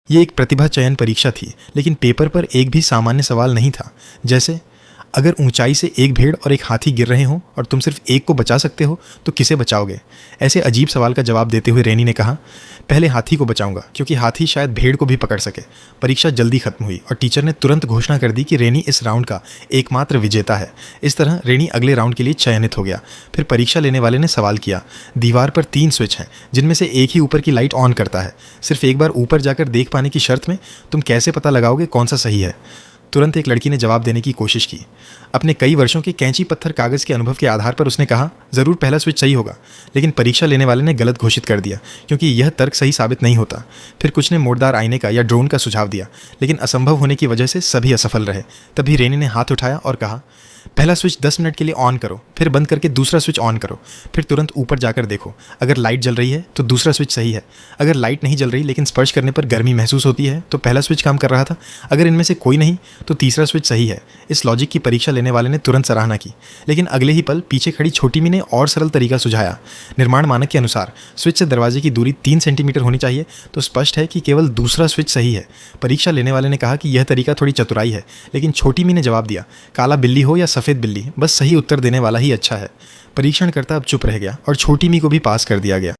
ये एक प्रतिभा चयन परीक्षा थी, लेकिन पेपर पर एक भी सामान्य सवाल नहीं था। जैसे, अगर ऊंचाई से एक भेड़ और एक हाथी गिर रहे हों और तुम सिर्फ एक को बचा सकते हो तो किसे बचाओगे? ऐसे अजीब सवाल का जवाब देते हुए रेनी ने कहा, पहले हाथी को बचाऊंगा, क्योंकि हाथी शायद भेड़ को भी पकड़ सके। परीक्षा जल्दी खत्म हुई और टीचर ने तुरंत घोषणा कर दी कि रेनी इस राउंड का एकमात्र विजेता है। इस तरह रेनी अगले राउंड के लिए चयनित हो गया। फिर परीक्षा लेने वाले ने सवाल किया, दीवार पर 3 स्विच हैं, जिनमें से एक ही ऊपर की लाइट ऑन करता है। सिर्फ एक बार ऊपर जाकर देख पाने की शर्त में तुम कैसे पता लगाओगे कौन सा सही है? तुरंत एक लड़की ने जवाब देने की कोशिश की। अपने कई वर्षों के कैंची पत्थर कागज़ के अनुभव के आधार पर उसने कहा, ज़रूर पहला स्विच सही होगा। लेकिन परीक्षा लेने वाले ने गलत घोषित कर दिया, क्योंकि यह तर्क सही साबित नहीं होता। फिर कुछ ने मोड़दार आईने का या ड्रोन का सुझाव दिया, लेकिन असंभव होने की वजह से सभी असफल रहे। तभी रेनी ने हाथ उठाया और कहा, पहला स्विच 10 मिनट के लिए ऑन करो, फिर बंद करके दूसरा स्विच ऑन करो, फिर तुरंत ऊपर जाकर देखो। अगर लाइट जल रही है तो दूसरा स्विच सही है। अगर लाइट नहीं जल रही लेकिन स्पर्श करने पर गर्मी महसूस होती है तो पहला स्विच काम कर रहा था। अगर इनमें से कोई नहीं तो तीसरा स्विच सही है। इस लॉजिक की परीक्षा लेने वाले ने तुरंत सराहना की, लेकिन अगले ही पल पीछे खड़ी छोटी मी ने और सरल तरीका सुझाया। निर्माण मानक के अनुसार स्विच से दरवाजे की दूरी 3 सेंटीमीटर होनी चाहिए, तो स्पष्ट है कि केवल दूसरा स्विच सही है। परीक्षा लेने वाले ने कहा कि यह तरीका थोड़ी चतुराई है, लेकिन छोटी मी ने जवाब दिया, काला बिल्ली हो या सफ़ेद बिल्ली, बस सही उत्तर देने वाला ही अच्छा है। परीक्षणकर्ता अब चुप रह गया और छोटी मी को भी पास कर दिया गया।